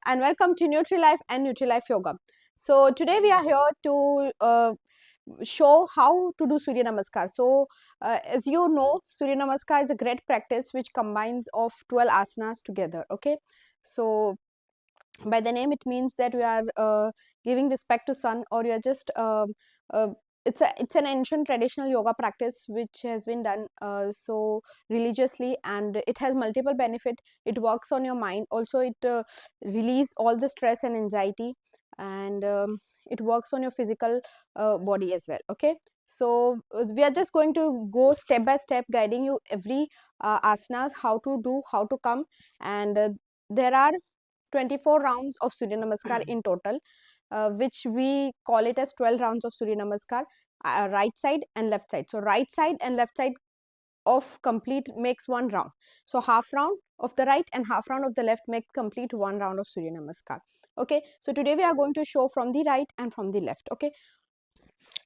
and welcome to NutriLife and NutriLife Yoga. So today we are here to show how to do Surya Namaskar. So as you know, Surya Namaskar is a great practice which combines of 12 asanas together. Okay, so by the name it means that we are giving respect to sun, or you are just uh, it's an ancient traditional yoga practice which has been done so religiously, and it has multiple benefit. It works on your mind also. It relieves all the stress and anxiety, and it works on your physical body as well. Okay, so we are just going to go step by step, guiding you every asanas, how to do, how to come, and there are 24 rounds of Surya Namaskar in total, which we call it as 12 rounds of Surya Namaskar, right side and left side. So right side and left side of complete makes one round. So half round of the right and half round of the left make complete one round of Surya Namaskar. Okay, so today we are going to show from the right and from the left. Okay,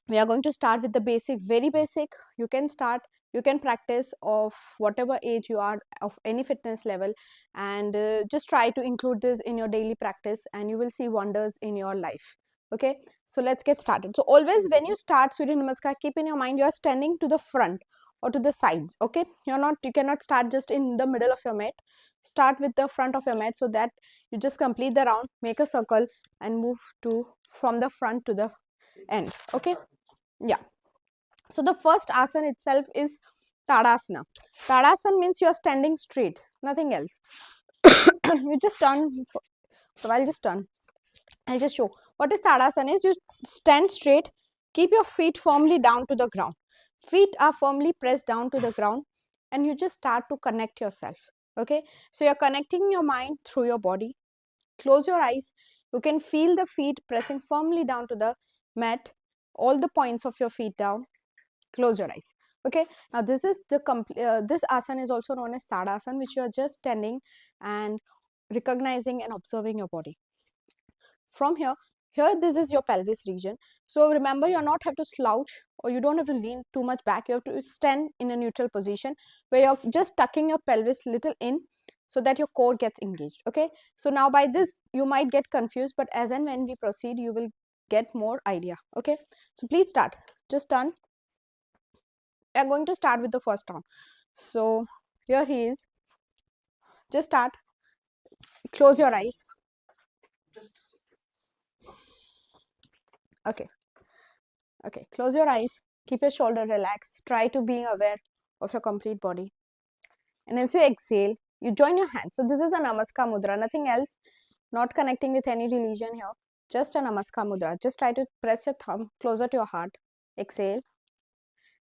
we are going to start with the basic, very basic. You can start, you can practice of whatever age you are, of any fitness level, and just try to include this in your daily practice and you will see wonders in your life. Okay, so let's get started. So always when you start Surya Namaskar, keep in your mind you are standing to the front or to the sides. Okay, you cannot start just in the middle of your mat. Start with the front of your mat, so that you just complete the round, make a circle and move to from the front to the end. Okay, yeah. So the first asana itself is Tadasana. Tadasana means you are standing straight, nothing else. You just turn. So I'll just turn. I'll just show. What is Tadasana is, you stand straight, keep your feet firmly down to the ground. Feet are firmly pressed down to the ground, and you just start to connect yourself. Okay, so you're connecting your mind through your body. Close your eyes. You can feel the feet pressing firmly down to the mat, all the points of your feet down. Close your eyes. Okay, now this is the this asana is also known as Tadasana, which you are just standing and recognizing and observing your body. From here this is your pelvis region. So remember, you not have to slouch, or you don't have to lean too much back. You have to stand in a neutral position where you're just tucking your pelvis little in, so that your core gets engaged. Okay, so now by this you might get confused, but as and when we proceed you will get more idea. Okay, so please start. Just turn. We are going to start with the first round. So here he is. Just start. Close your eyes. Okay, okay, close your eyes. Keep your shoulder relaxed. Try to be aware of your complete body, and as you exhale you join your hands. So this is a Namaskar mudra, nothing else, not connecting with any religion here, just a Namaskar mudra. Just try to press your thumb closer to your heart. Exhale.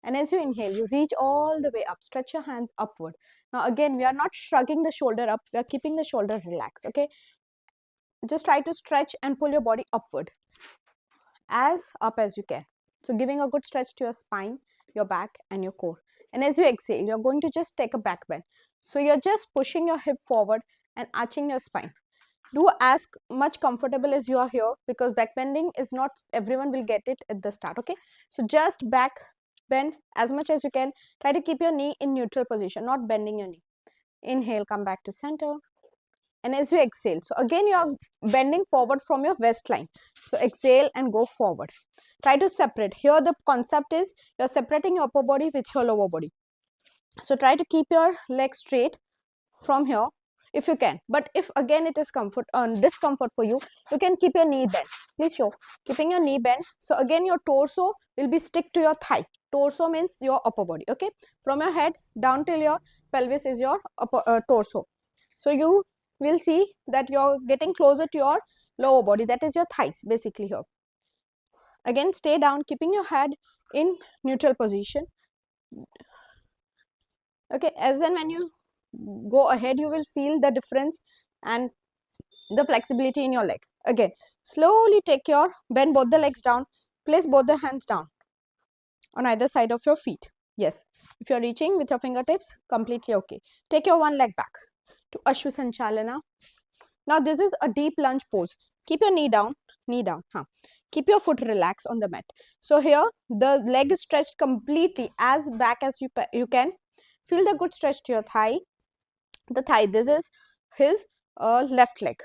And as you inhale, you reach all the way up. Stretch your hands upward. Now again, we are not shrugging the shoulder up. We are keeping the shoulder relaxed. Okay. Just try to stretch and pull your body upward, as up as you can. So giving a good stretch to your spine, your back and your core. And as you exhale, you're going to just take a back bend. So you're just pushing your hip forward and arching your spine. Do as much comfortable as you are here, because back bending is not everyone will get it at the start. Okay, so just back bend as much as you can. Try to keep your knee in neutral position, not bending your knee. Inhale, come back to center, and as you exhale, so again you are bending forward from your waistline. So exhale and go forward. Try to separate. Here the concept is you're separating your upper body with your lower body. So try to keep your legs straight from here if you can, but if again it is discomfort for you, you can keep your knee bent. Please show. Keeping your knee bent, so again your torso will be stick to your thigh. Torso means your upper body. Okay, from your head down till your pelvis is your upper torso. So you will see that you're getting closer to your lower body, that is your thighs basically here. Again stay down, keeping your head in neutral position. Okay, as and when you go ahead you will feel the difference and the flexibility in your leg. Again slowly take your bend both the legs down, place both the hands down on either side of your feet. Yes, if you're reaching with your fingertips, completely okay. Take your one leg back to Ashwa Sanchalana. Now this is a deep lunge pose. Keep your knee down, keep your foot relaxed on the mat. So here the leg is stretched completely as back as you can. Feel the good stretch to your thigh. The thigh, this is his left leg.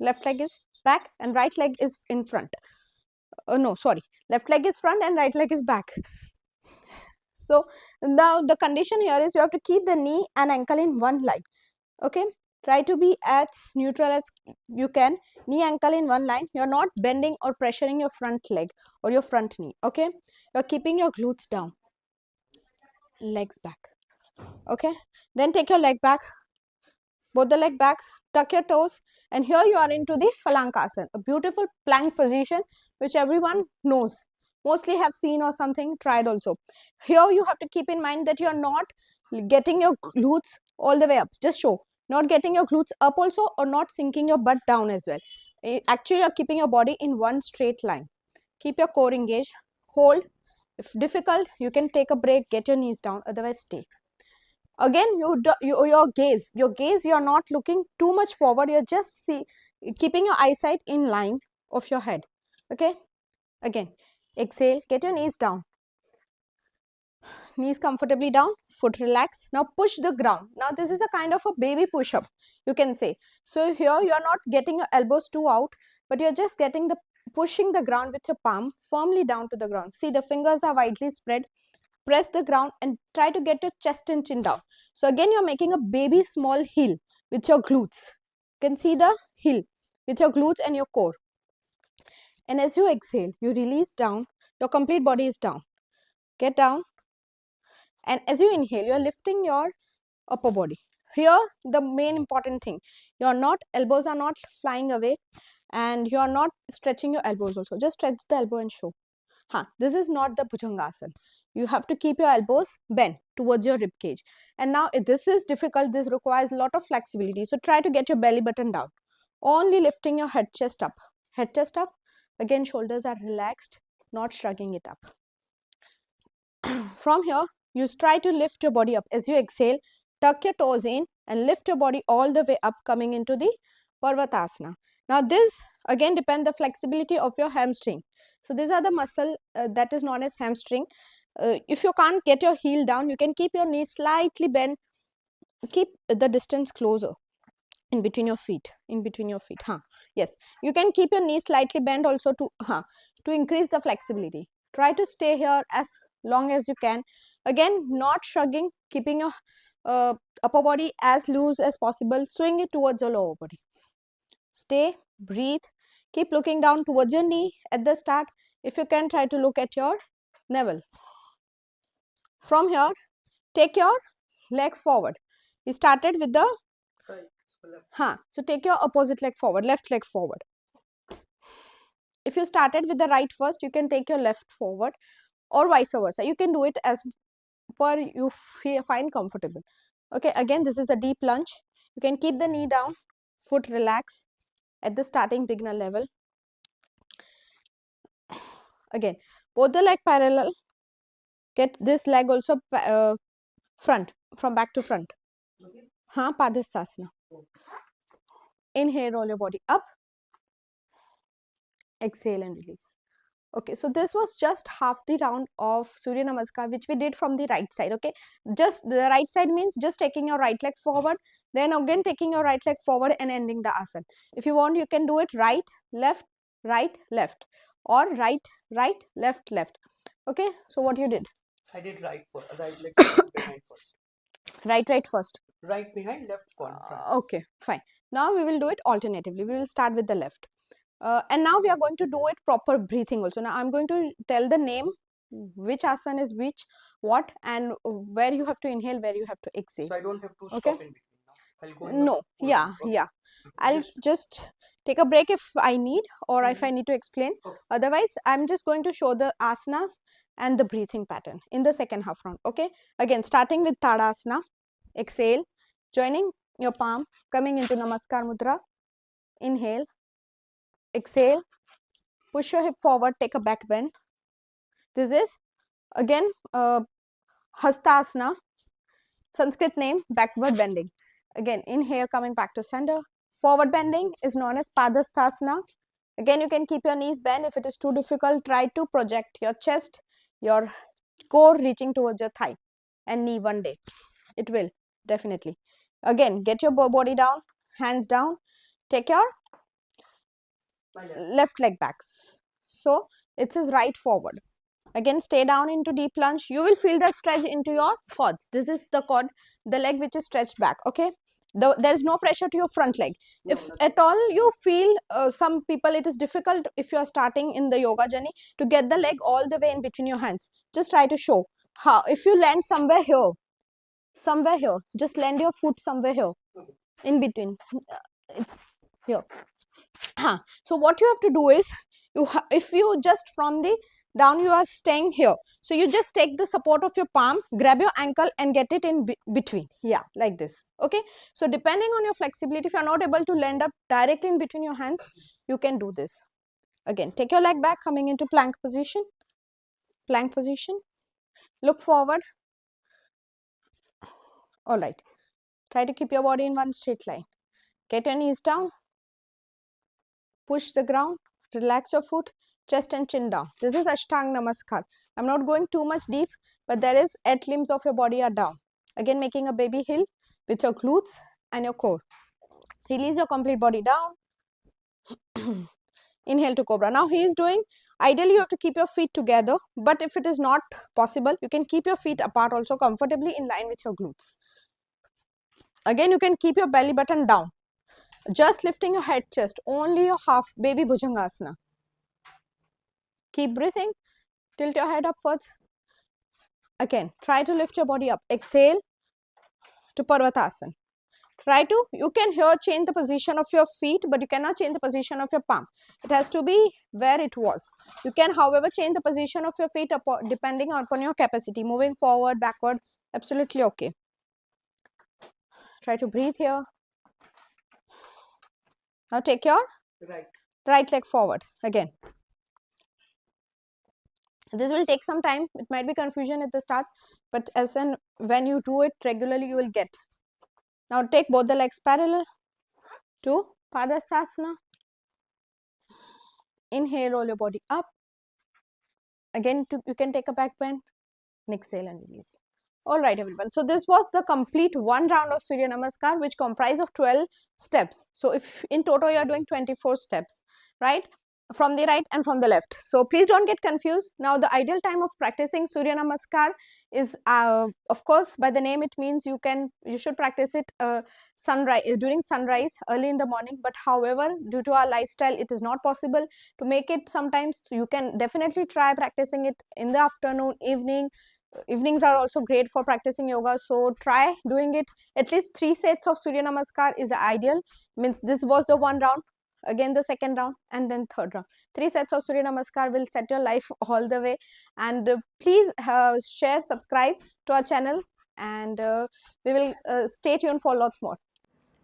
left leg is back and right leg is in front. No, sorry, left leg is front and right leg is back. So now the condition here is you have to keep the knee and ankle in one line. Okay, try to be as neutral as you can. Knee ankle in one line. You're not bending or pressuring your front leg or your front knee. Okay, you're keeping your glutes down, legs back. Okay, then take your leg back, both the leg back, tuck your toes, and here you are into the Phalangasana, a beautiful plank position which everyone knows, mostly have seen or something, tried also. Here you have to keep in mind that you are not getting your glutes all the way up, just show, not getting your glutes up also or not sinking your butt down as well. Actually, you are keeping your body in one straight line. Keep your core engaged, hold. If difficult, you can take a break, get your knees down, otherwise stay. Again, your gaze, you are not looking too much forward, you're just keeping your eyesight in line of your head. Okay, again, exhale, get your knees down, knees comfortably down, foot relax. Now push the ground. Now this is a kind of a baby push up, you can say. So here you are not getting your elbows too out, but you're just getting the pushing the ground with your palm firmly down to the ground. See, the fingers are widely spread. Press the ground and try to get your chest and chin down. So again, you're making a baby small heel with your glutes. You can see the heel with your glutes and your core. And as you exhale, you release down, your complete body is down. Get down. And as you inhale, you're lifting your upper body. Here, the main important thing, elbows are not flying away and you are not stretching your elbows also. Just stretch the elbow and show. This is not the Bhujangasana. You have to keep your elbows bent towards your rib cage. And now if this is difficult, this requires a lot of flexibility. So try to get your belly button down. Only lifting your head chest up. Head chest up. Again, shoulders are relaxed, not shrugging it up. From here, you try to lift your body up. As you exhale, tuck your toes in and lift your body all the way up, coming into the Parvatasana. Now this again depends the flexibility of your hamstring. So these are the muscle that is known as hamstring. If you can't get your heel down, you can keep your knees slightly bent, keep the distance closer in between your feet, yes, you can keep your knees slightly bent also to increase the flexibility. Try to stay here as long as you can. Again, not shrugging, keeping your upper body as loose as possible, swing it towards your lower body. Stay, breathe, keep looking down towards your knee at the start. If you can, try to look at your navel. From here, take your leg forward. We started with the so take your opposite leg forward, left leg forward. If you started with the right first, you can take your left forward or vice versa. You can do it as per you find comfortable. Okay, again, this is a deep lunge. You can keep the knee down, foot relax at the starting beginner level. Again, both the leg parallel. Get this leg also front, from back to front. Padhastasana. Inhale, roll your body up. Exhale and release. Okay, so this was just half the round of Surya Namaskar which we did from the right side. Okay, just the right side means just taking your right leg forward, then again taking your right leg forward and ending the asana. If you want, you can do it right, left, or right, left, left. Okay, so what you did? I did right leg behind first. Right first. Right behind, left front. Okay, fine. Now we will do it alternatively. We will start with the left. And now we are going to do it proper breathing also. Now I am going to tell the name, which asana is which, what, and where you have to inhale, where you have to exhale. So I don't have to okay? stop in between now. I'll go in no, yeah, okay. yeah. I'll just take a break if I need, or if I need to explain. Okay. Otherwise, I'm just going to show the asanas and the breathing pattern in the second half round. Okay, again, starting with Tadasana. Exhale, joining your palm, coming into Namaskar Mudra. Inhale, exhale, push your hip forward, take a back bend. This is again Hastasana, Sanskrit name, backward bending. Again, inhale, coming back to center. Forward bending is known as Padhastasana. Again, you can keep your knees bent. If it is too difficult, try to project your chest, your core reaching towards your thigh and knee one day. It will, definitely. Again, get your body down, hands down. Take your My left. left leg back. So it says right forward. Again, stay down into deep lunge. You will feel the stretch into your quads. This is the quad, the leg which is stretched back. Okay, there is no pressure to your front leg. No, If nothing. at all you feel, some people it is difficult if you are starting in the yoga journey to get the leg all the way in between your hands. Just try to show how. If you land somewhere here, just land your foot somewhere here in between, here. So what you have to do is, if you just from the down you are staying here, so you just take the support of your palm, grab your ankle and get it in between, yeah, like this. Okay, so depending on your flexibility, if you are not able to land up directly in between your hands, you can do this. Again, take your leg back, coming into plank position. Look forward. All right, try to keep your body in one straight line. Get your knees down, push the ground, relax your foot, chest and chin down. This is Ashtanga Namaskar. I'm not going too much deep, but there is 8 limbs of your body are down. Again, making a baby hill with your glutes and your core. Release your complete body down. Inhale to cobra. Now he is doing, ideally you have to keep your feet together, but if it is not possible, you can keep your feet apart also comfortably in line with your glutes. Again, you can keep your belly button down. Just lifting your head, chest, only your half baby Bhujangasana. Keep breathing, tilt your head upwards. Again, try to lift your body up. Exhale to Parvatasana. You can here change the position of your feet, but you cannot change the position of your palm. It has to be where it was. You can, however, change the position of your feet depending upon your capacity. Moving forward, backward, absolutely okay. Try to breathe here. Now take your right leg forward again. This will take some time. It might be confusion at the start, but when you do it regularly, you will get. Now take both the legs parallel to Padasana. Inhale, roll your body up. Again, you can take a back bend and exhale and release. All right, everyone. So this was the complete one round of Surya Namaskar, which comprise of 12 steps. So if in total you are doing 24 steps, right? From the right and from the left. So please don't get confused. Now the ideal time of practicing Surya Namaskar is, of course, by the name it means you should practice it during sunrise, early in the morning. But however, due to our lifestyle, it is not possible to make it sometimes. You can definitely try practicing it in the afternoon, evening. Evenings are also great for practicing yoga, so try doing it. At least 3 sets of Surya Namaskar is ideal. Means this was the one round, again the second round, and then third round. 3 sets of Surya Namaskar will set your life all the way. And please share, subscribe to our channel, and we will stay tuned for lots more.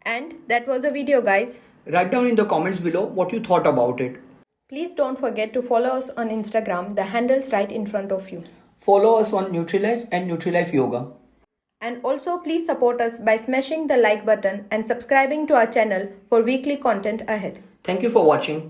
And that was a video, guys. Write down in the comments below what you thought about it. Please don't forget to follow us on Instagram. The handle's right in front of you. Follow us on NutriLife and NutriLife Yoga. And also please support us by smashing the like button and subscribing to our channel for weekly content ahead. Thank you for watching.